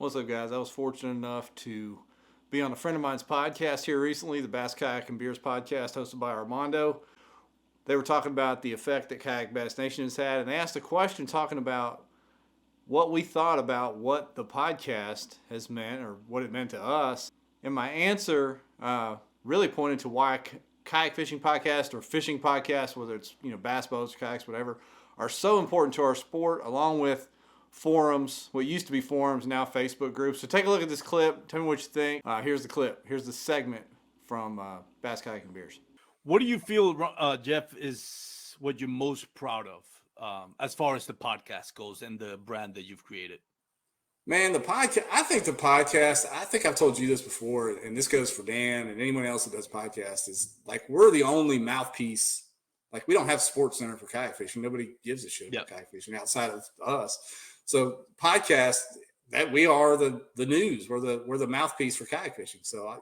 What's up, guys? I was fortunate enough to be on a friend of mine's podcast here recently, the Bass Kayak and Beers podcast hosted by Armando. They were talking about the effect that Kayak Bass Nation has had, and they asked a question talking about what we thought about what the podcast has meant or what it meant to us. And my answer really pointed to why kayak fishing podcast or fishing podcast, whether it's bass boats, kayaks, whatever, are so important to our sport, along with forums, what used to be forums, now Facebook groups. So take a look at this clip. Tell me what you think. Here's the clip. Here's the segment from Bass Kayak and Beers. What do you feel, Jeff, is what you're most proud of as far as the podcast goes and the brand that you've created? Man, the podcast, I think I've told you this before, and this goes for Dan and anyone else that does podcasts, is like we're the only mouthpiece. Like we don't have Sports Center for kayak fishing. Nobody gives a shit about kayak fishing outside of us. So podcast, that we are the news. We're the mouthpiece for kayak fishing. So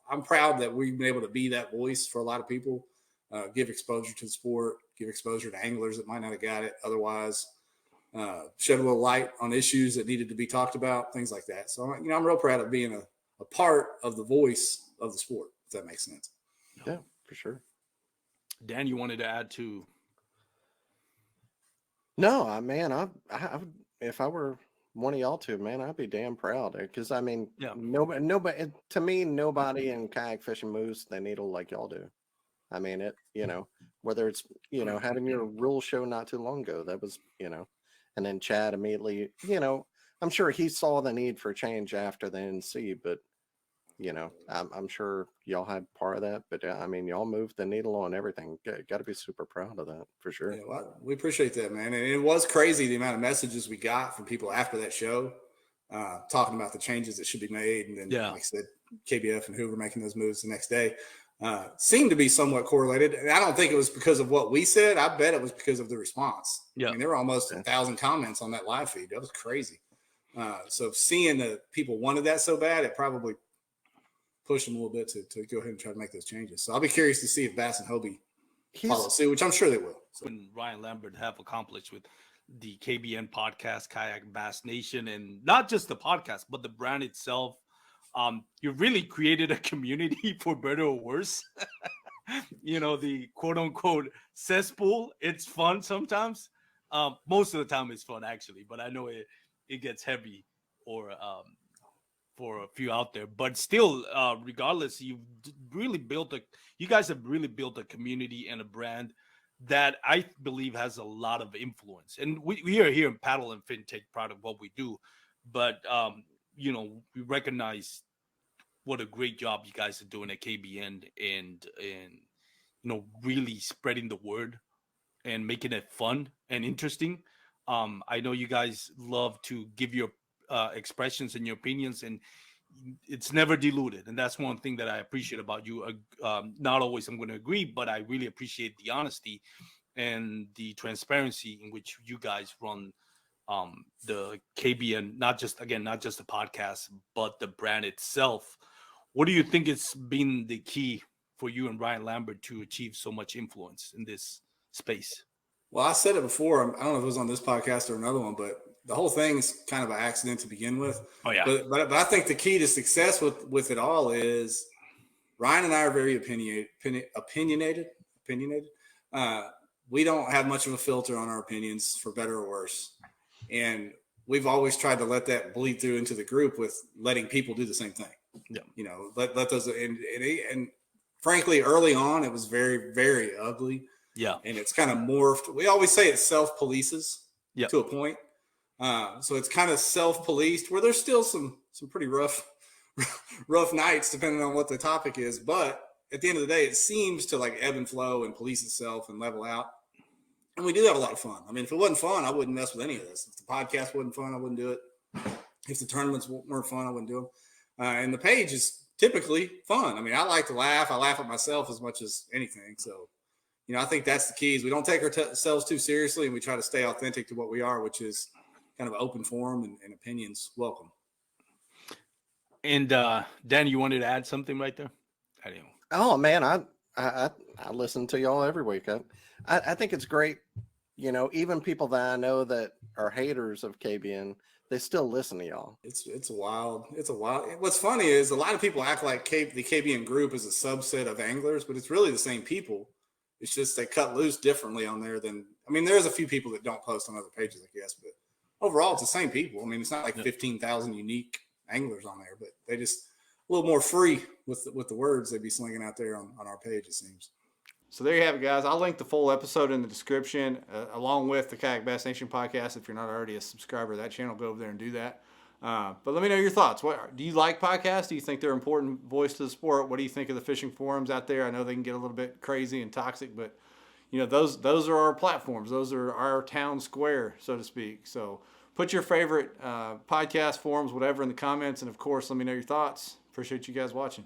I'm proud that we've been able to be that voice for a lot of people, give exposure to the sport, give exposure to anglers that might not have got it otherwise, shed a little light on issues that needed to be talked about, things like that. So I'm real proud of being a part of the voice of the sport, if that makes sense. Yeah, for sure. Dan, you wanted to add to? No, man, I if I were one of y'all two, man, I'd be damn proud. Because nobody to me, nobody in kayak fishing moves the needle like y'all do. I mean, whether it's having your rule show not too long ago, that was and then Chad immediately, I'm sure he saw the need for change after the NC, but I'm sure y'all had part of that, but I mean, y'all moved the needle on everything. Got to be super proud of that for sure. Yeah, well, we appreciate that, man. And it was crazy the amount of messages we got from people after that show, talking about the changes that should be made. And then, like I said, KBF and Hoover making those moves the next day seemed to be somewhat correlated. And I don't think it was because of what we said. I bet it was because of the response. Yeah. I mean, there were almost 1,000 comments on that live feed. That was crazy. So seeing that people wanted that so bad, it probably push them a little bit to go ahead and try to make those changes. So I'll be curious to see if Bass and Hobie follow suit, which I'm sure they will. So. When Ryan Lambert have accomplished with the KBN Podcast, Kayak Bass Nation, and not just the podcast, but the brand itself, you really created a community, for better or worse. The quote unquote cesspool. It's fun sometimes. Most of the time it's fun, actually, but I know it gets heavy or for a few out there, but still, regardless, you guys have really built a community and a brand that I believe has a lot of influence. And we are here in Paddle and Fin take pride of what we do, but we recognize what a great job you guys are doing at KBN and really spreading the word and making it fun and interesting. I know you guys love to give your expressions and your opinions, and it's never diluted, and that's one thing that I appreciate about you. Not always I'm going to agree, but I really appreciate the honesty and the transparency in which you guys run the KBN, not just the podcast, but the brand itself. What do you think has been the key for you and Ryan Lambert to achieve so much influence in this space? Well, I said it before. I don't know if it was on this podcast or another one, but the whole thing's kind of an accident to begin with. Oh yeah. But I think the key to success with it all is Ryan and I are very opinionated. We don't have much of a filter on our opinions, for better or worse. And we've always tried to let that bleed through into the group with letting people do the same thing. Yeah. Let those and frankly, early on it was very, very ugly. Yeah. And it's kind of morphed. We always say it self-polices to a point. So it's kind of self-policed where there's still some pretty rough nights depending on what the topic is. But at the end of the day, it seems to like ebb and flow and police itself and level out. And we do have a lot of fun. I mean, if it wasn't fun, I wouldn't mess with any of this. If the podcast wasn't fun, I wouldn't do it. If the tournaments weren't fun, I wouldn't do them. And the page is typically fun. I mean, I like to laugh. I laugh at myself as much as anything. So, I think that's the key is we don't take ourselves too seriously, and we try to stay authentic to what we are, which is kind of an open forum and opinions welcome. And Dan, you wanted to add something right there? I didn't. Oh man, I listen to y'all every week. I think it's great. Even people that I know that are haters of KBN They still listen to y'all. It's wild. It's a wild. What's funny is a lot of people act like the KBN group is a subset of anglers, but it's really the same people. It's just they cut loose differently on there than. I mean, there's a few people that don't post on other pages, I guess, but overall, it's the same people. I mean, it's not like 15,000 unique anglers on there, but they just a little more free with the words they'd be slinging out there on our page, it seems. So there you have it, guys. I'll link the full episode in the description, along with the Kayak Bass Nation podcast. If you're not already a subscriber to that channel, go over there and do that. But let me know your thoughts. Do you like podcasts? Do you think they're an important voice to the sport? What do you think of the fishing forums out there? I know they can get a little bit crazy and toxic, but those are our platforms. Those are our town square, so to speak. So put your favorite podcast forums, whatever, in the comments, and of course, let me know your thoughts. Appreciate you guys watching.